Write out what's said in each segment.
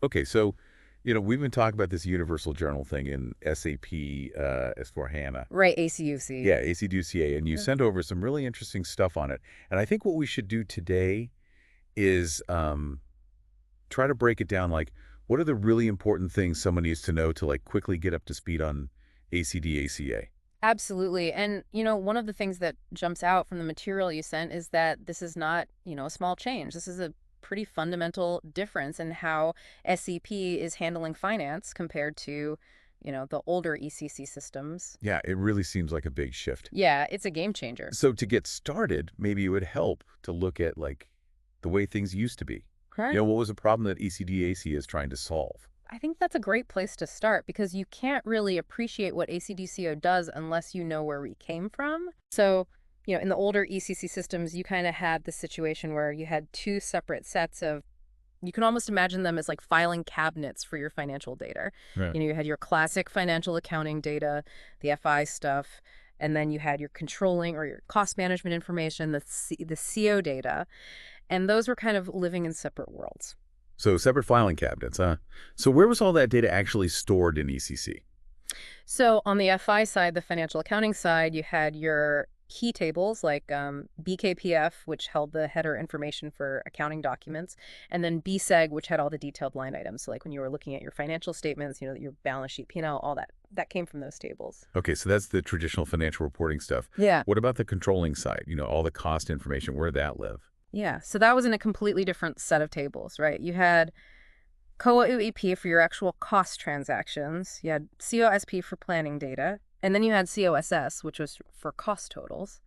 Okay, so, we've been talking about this universal journal thing in SAP S/4HANA. Right, ACUC. Yeah, ACDCA, and you Yeah. sent over some really interesting stuff on it. And I think what we should do today is try to break it down, like, what are the really important things someone needs to know to, like, quickly get up to speed on ACDACA? Absolutely. And, one of the things that jumps out from the material you sent is that this is not, a small change. This is a pretty fundamental difference in how SEP is handling finance compared to, the older ECC systems. Yeah, it really seems like a big shift. Yeah, it's a game changer. So to get started, maybe it would help to look at, like, the way things used to be. Correct. What was a problem that ECDAC is trying to solve? I think that's a great place to start because you can't really appreciate what ACDCO does unless you know where we came from. So, in the older ECC systems, you kind of had the situation where you had two separate sets of, you can almost imagine them as like filing cabinets for your financial data. Right. You had your classic financial accounting data, the FI stuff, and then you had your controlling or your cost management information, the CO data, and those were kind of living in separate worlds. So separate filing cabinets, huh? So where was all that data actually stored in ECC? So on the FI side, the financial accounting side, you had your key tables like BKPF, which held the header information for accounting documents, and then BSEG, which had all the detailed line items. So like when you were looking at your financial statements, your balance sheet, P&L, all that came from those tables. Okay, so that's the traditional financial reporting stuff. Yeah. What about the controlling side? All the cost information, where did that live? Yeah. So that was in a completely different set of tables, right? You had COA UEP for your actual cost transactions. You had COSP for planning data. And then you had COSS, which was for cost totals.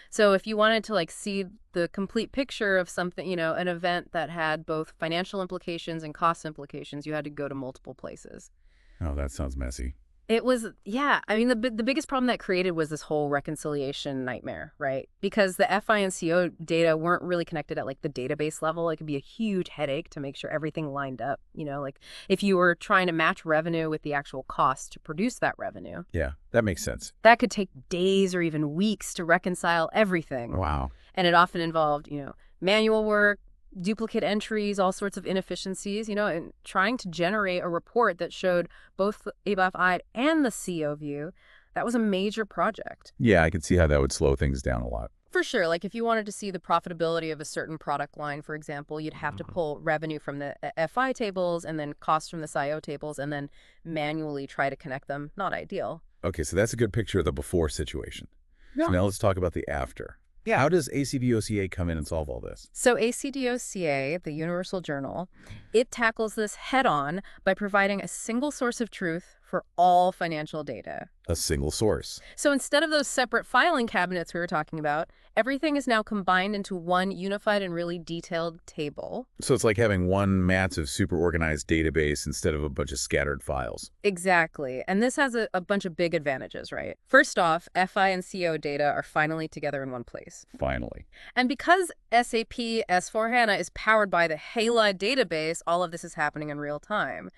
So if you wanted to like see the complete picture of something, an event that had both financial implications and cost implications, you had to go to multiple places. Oh, that sounds messy. It was, yeah. I mean, the biggest problem that created was this whole reconciliation nightmare, right? Because the FI and CO data weren't really connected at like the database level. It could be a huge headache to make sure everything lined up. Like if you were trying to match revenue with the actual cost to produce that revenue, Yeah, that makes sense. that could take days or even weeks to reconcile everything. Wow. And it often involved, manual work, duplicate entries, all sorts of inefficiencies, and trying to generate a report that showed both the ABAF and the CO view. That was a major project. Yeah, I could see how that would slow things down a lot. For sure. Like if you wanted to see the profitability of a certain product line, for example, you'd have to pull revenue from the FI tables and then costs from the SIO tables and then manually try to connect them. Not ideal. Okay, so that's a good picture of the before situation. So Yeah. now let's talk about the after. Yeah. How does ACDOCA come in and solve all this? So ACDOCA, the Universal Journal, it tackles this head on by providing a single source of truth for all financial data. A single source. So instead of those separate filing cabinets we were talking about, everything is now combined into one unified and really detailed table. So it's like having one massive, super organized database instead of a bunch of scattered files. Exactly. And this has a bunch of big advantages, right? First off, FI and CO data are finally together in one place. Finally. And because SAP S4HANA is powered by the Halide database, all of this is happening in real time.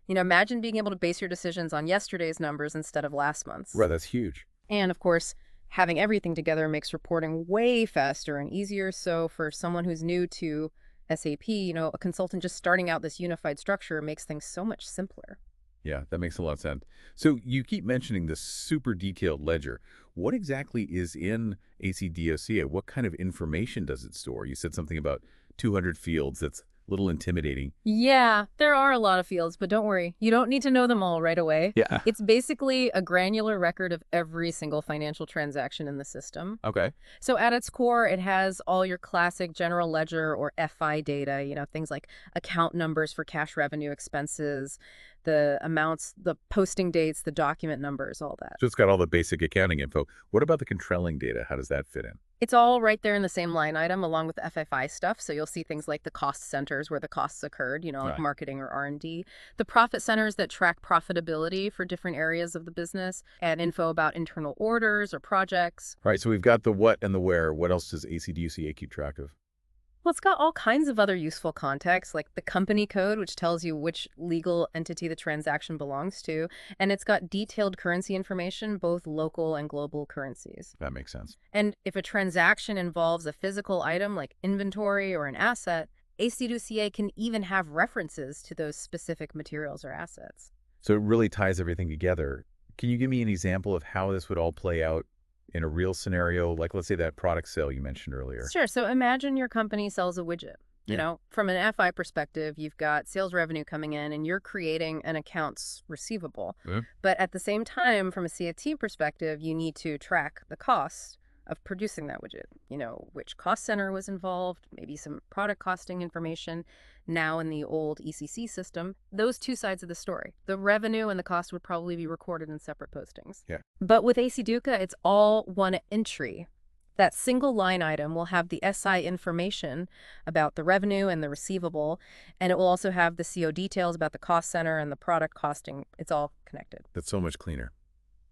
Imagine being able to base your decisions on yesterday's numbers instead of last month's. Right, that's huge. And of course, having everything together makes reporting way faster and easier. So for someone who's new to SAP, a consultant just starting out this unified structure makes things so much simpler. Yeah, that makes a lot of sense. So you keep mentioning this super detailed ledger. What exactly is in ACDOCA? What kind of information does it store? You said something about 200 fields. That's a little intimidating. Yeah, there are a lot of fields, but don't worry. You don't need to know them all right away. Yeah. It's basically a granular record of every single financial transaction in the system. Okay. So at its core, it has all your classic general ledger or FI data, things like account numbers for cash revenue expenses, the amounts, the posting dates, the document numbers, all that. So it's got all the basic accounting info. What about the controlling data? How does that fit in? It's all right there in the same line item along with the FFI stuff. So you'll see things like the cost centers where the costs occurred, like Right. marketing or R&D, the profit centers that track profitability for different areas of the business, and info about internal orders or projects. All right, so we've got the what and the where. What else does ACDUCA keep track of? Well, it's got all kinds of other useful context, like the company code, which tells you which legal entity the transaction belongs to. And it's got detailed currency information, both local and global currencies. That makes sense. And if a transaction involves a physical item like inventory or an asset, ACDOCA can even have references to those specific materials or assets. So it really ties everything together. Can you give me an example of how this would all play out in a real scenario? Like, let's say that product sale you mentioned earlier. Sure. So imagine your company sells a widget. Yeah. From an FI perspective, you've got sales revenue coming in and you're creating an accounts receivable. Mhm. But at the same time, from a CFT perspective, you need to track the cost of producing that widget. Which cost center was involved, maybe some product costing information. Now in the old ECC system, those two sides of the story, the revenue and the cost would probably be recorded in separate postings. Yeah. But with ACDOCA, it's all one entry. That single line item will have the SI information about the revenue and the receivable, and it will also have the CO details about the cost center and the product costing. It's all connected. That's so much cleaner.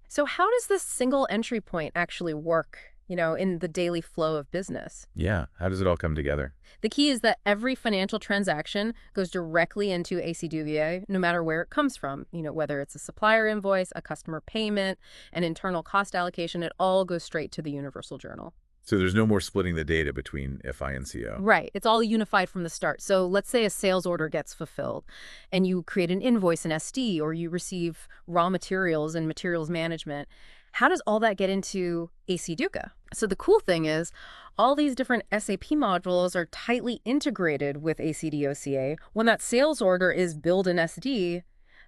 So how does this single entry point actually work, in the daily flow of business? Yeah. How does it all come together? The key is that every financial transaction goes directly into ACDOCA, no matter where it comes from. Whether it's a supplier invoice, a customer payment, an internal cost allocation, it all goes straight to the universal journal. So there's no more splitting the data between FI and CO. Right. It's all unified from the start. So let's say a sales order gets fulfilled and you create an invoice in SD or you receive raw materials and materials management. How does all that get into ACDOCA? So the cool thing is all these different SAP modules are tightly integrated with ACDOCA. When that sales order is billed in SD,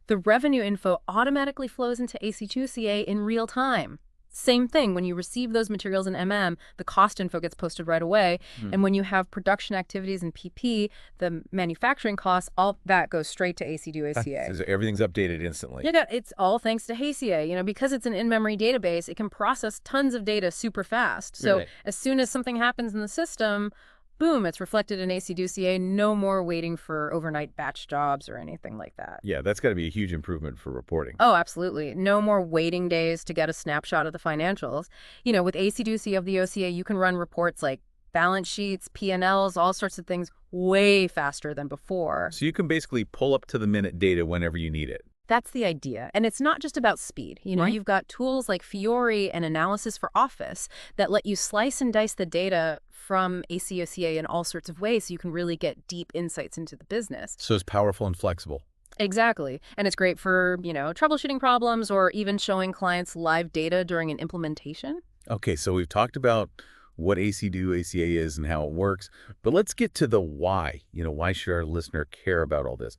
the revenue info automatically flows into ACDOCA in real time. Same thing, when you receive those materials in the cost info gets posted right away. And when you have production activities in PP, the manufacturing costs, all that goes straight to ACDOCA. So everything's updated instantly. Yeah, it's all thanks to HACA. Because it's an in-memory database, it can process tons of data super fast. So Right. as soon as something happens in the system, boom, it's reflected in ACDOCA. No more waiting for overnight batch jobs or anything like that. Yeah, that's got to be a huge improvement for reporting. Oh, absolutely. No more waiting days to get a snapshot of the financials. With ACDOCA of the OCA, you can run reports like balance sheets, P&Ls, all sorts of things way faster than before. So you can basically pull up to the minute data whenever you need it. That's the idea. And it's not just about speed. Right. You've got tools like Fiori and Analysis for Office that let you slice and dice the data from ACOCA in all sorts of ways so you can really get deep insights into the business. So it's powerful and flexible. Exactly. And it's great for, troubleshooting problems or even showing clients live data during an implementation. Okay, so we've talked about what ACDOCA is and how it works, but let's get to the why. Why should our listener care about all this?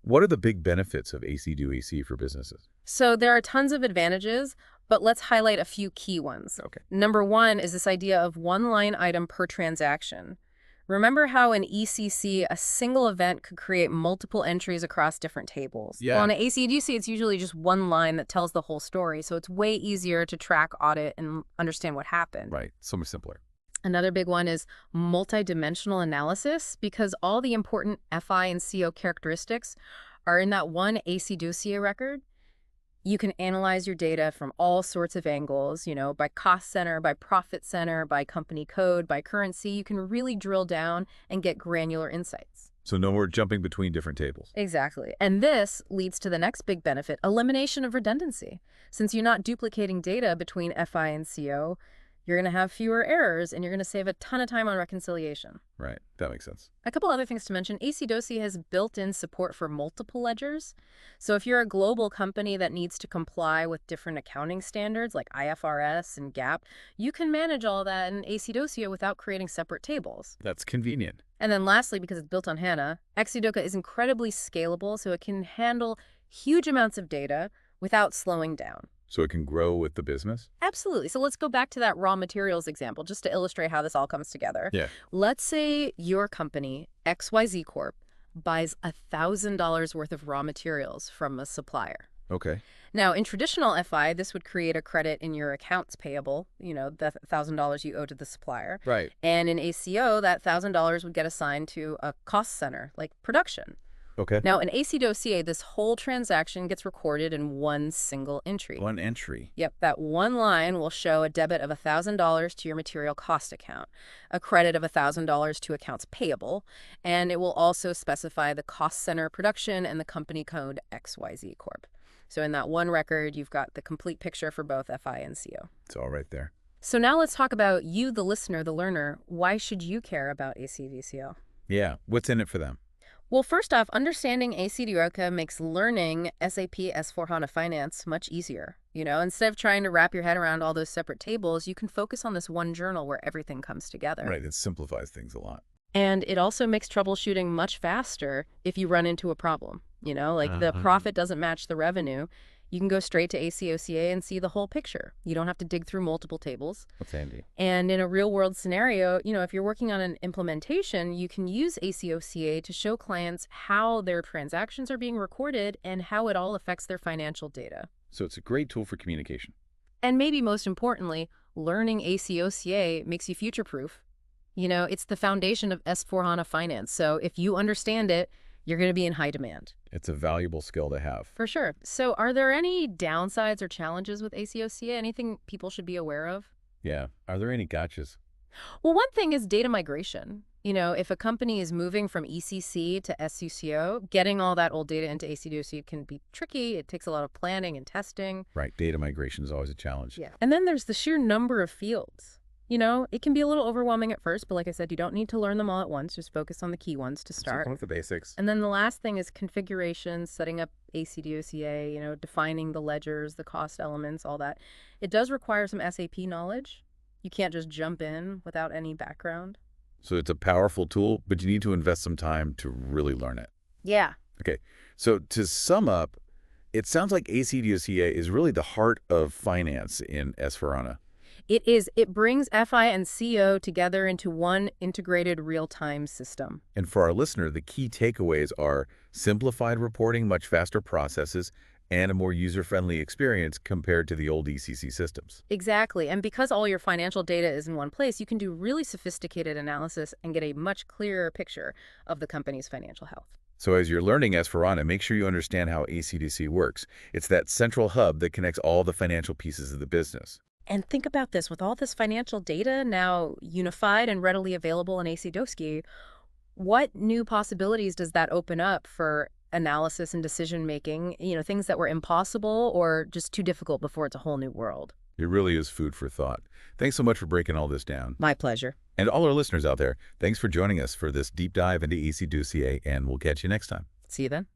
What are the big benefits of ACDOCA for businesses? So there are tons of advantages, but let's highlight a few key ones. Okay. Number one is this idea of one line item per transaction. Remember how in ECC, a single event could create multiple entries across different tables? Yeah. Well, on ACDOCA, it's usually just one line that tells the whole story, so it's way easier to track, audit, and understand what happened. Right, so much simpler. Another big one is multidimensional analysis, because all the important FI and CO characteristics are in that one ACDOCA record. You can analyze your data from all sorts of angles, by cost center, by profit center, by company code, by currency. You can really drill down and get granular insights. So no more jumping between different tables. Exactly. And this leads to the next big benefit, elimination of redundancy. Since you're not duplicating data between FI and CO, you're going to have fewer errors, and you're going to save a ton of time on reconciliation. Right, that makes sense. A couple other things to mention. ACDOCA has built-in support for multiple ledgers. So if you're a global company that needs to comply with different accounting standards like IFRS and GAAP, you can manage all that in ACDOCA without creating separate tables. That's convenient. And then lastly, because it's built on HANA, ACDOCA is incredibly scalable, so it can handle huge amounts of data without slowing down. So it can grow with the business? Absolutely. So let's go back to that raw materials example just to illustrate how this all comes together. Yeah. Let's say your company, XYZ Corp, buys $1,000 worth of raw materials from a supplier. Okay. Now, in traditional FI, this would create a credit in your accounts payable, the $1,000 you owe to the supplier. Right. And in ACO, that $1,000 would get assigned to a cost center, like production. Okay. Now, in ACDOCA, this whole transaction gets recorded in one single entry. One entry. Yep, that one line will show a debit of $1,000 to your material cost account, a credit of $1,000 to accounts payable, and it will also specify the cost center production and the company code XYZ Corp. So in that one record, you've got the complete picture for both FI and CO. It's all right there. So now let's talk about you, the listener, the learner. Why should you care about ACDCO? Yeah. What's in it for them? Well, first off, understanding ACDOCA makes learning SAP S4HANA Finance much easier. Instead of trying to wrap your head around all those separate tables, you can focus on this one journal where everything comes together. Right. It simplifies things a lot. And it also makes troubleshooting much faster if you run into a problem. Like the Uh-huh. profit doesn't match the revenue. You can go straight to ACOCA and see the whole picture. You don't have to dig through multiple tables. That's handy. And in a real world scenario, if you're working on an implementation, you can use ACOCA to show clients how their transactions are being recorded and how it all affects their financial data. So it's a great tool for communication. And maybe most importantly, learning ACOCA makes you future-proof. It's the foundation of S4HANA Finance. So if you understand it, you're going to be in high demand. It's a valuable skill to have. For sure. So are there any downsides or challenges with ACOCA? Anything people should be aware of? Yeah. Are there any gotchas? Well, one thing is data migration. If a company is moving from ECC to SCCO, getting all that old data into ACDOC can be tricky. It takes a lot of planning and testing. Right. Data migration is always a challenge. Yeah. And then there's the sheer number of fields. It can be a little overwhelming at first, but like I said, you don't need to learn them all at once. Just focus on the key ones to start. One of the basics. And then the last thing is configuration, setting up ACDOCA, defining the ledgers, the cost elements, all that. It does require some SAP knowledge. You can't just jump in without any background. So it's a powerful tool, but you need to invest some time to really learn it. Yeah. Okay. So to sum up, it sounds like ACDOCA is really the heart of finance in S/4HANA. It is. It brings FI and CO together into one integrated real-time system. And for our listener, the key takeaways are simplified reporting, much faster processes, and a more user-friendly experience compared to the old ECC systems. Exactly. And because all your financial data is in one place, you can do really sophisticated analysis and get a much clearer picture of the company's financial health. So as you're learning S/4HANA, make sure you understand how ACDC works. It's that central hub that connects all the financial pieces of the business. And think about this, with all this financial data now unified and readily available in ACDOSKI, what new possibilities does that open up for analysis and decision making, things that were impossible or just too difficult before? It's a whole new world. It really is food for thought. Thanks so much for breaking all this down. My pleasure. And all our listeners out there, thanks for joining us for this deep dive into ACDOCA, and we'll catch you next time. See you then.